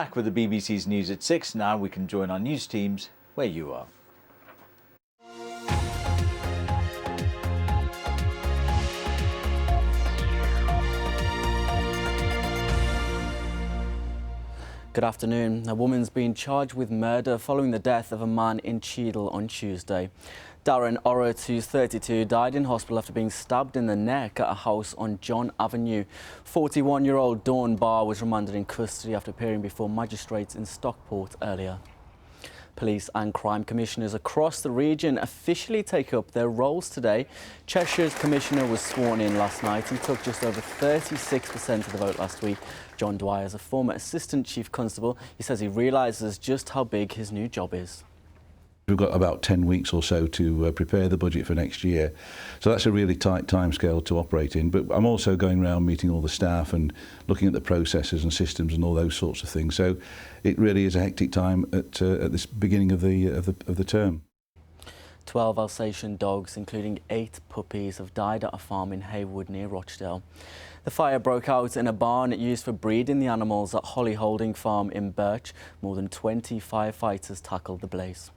Back with the BBC's News at 6. Now we can join our news teams where you are. Good afternoon. A woman's been charged with murder following the death of a man in Cheadle on Tuesday. Darren Orrett, who's 32, died in hospital after being stabbed in the neck at a house on John Avenue. 41-year-old Dawn Barr was remanded in custody after appearing before magistrates in Stockport earlier. Police and crime commissioners across the region officially take up their roles today. Cheshire's commissioner was sworn in last night. He took just over 36% of the vote last week. John Dwyer is a former assistant chief constable. He says he realises just how big his new job is. We've got about 10 weeks or so to prepare the budget for next year. So that's a really tight timescale to operate in. But I'm also going around meeting all the staff and looking at the processes and systems and all those sorts of things. So it really is a hectic time at this beginning of the term. 12 Alsatian dogs, including 8 puppies, have died at a farm in Haywood near Rochdale. The fire broke out in a barn used for breeding the animals at Holly Holding Farm in Birch. More than 20 firefighters tackled the blaze.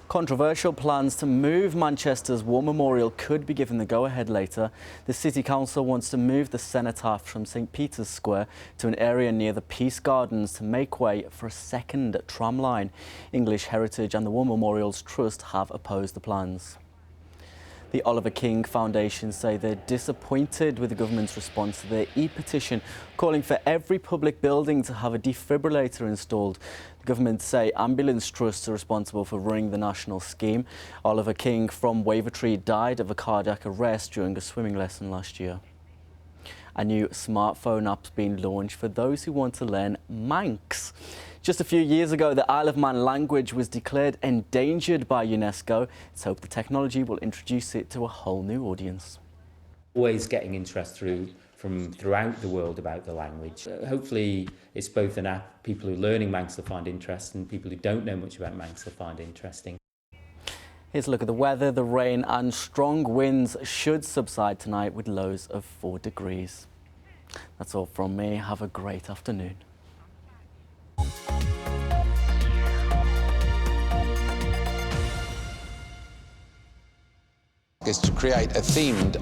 Controversial plans to move Manchester's War Memorial could be given the go-ahead later. The City Council wants to move the cenotaph from St Peter's Square to an area near the Peace Gardens to make way for a second tram line. English Heritage and the War Memorials Trust have opposed the plans. The Oliver King Foundation say they're disappointed with the government's response to their e-petition calling for every public building to have a defibrillator installed. The government say ambulance trusts are responsible for running the national scheme. Oliver King from Wavertree died of a cardiac arrest during a swimming lesson last year. A new smartphone app's been launched for those who want to learn Manx. Just a few years ago, the Isle of Man language was declared endangered by UNESCO. It's hoped the technology will introduce it to a whole new audience. Always getting interest from throughout the world about the language. Hopefully it's both an app people who are learning Manx will find interesting and people who don't know much about Manx will find interesting. Here's a look at the weather. The rain and strong winds should subside tonight with lows of 4 degrees. That's all from me. Have a great afternoon. Is to create a themed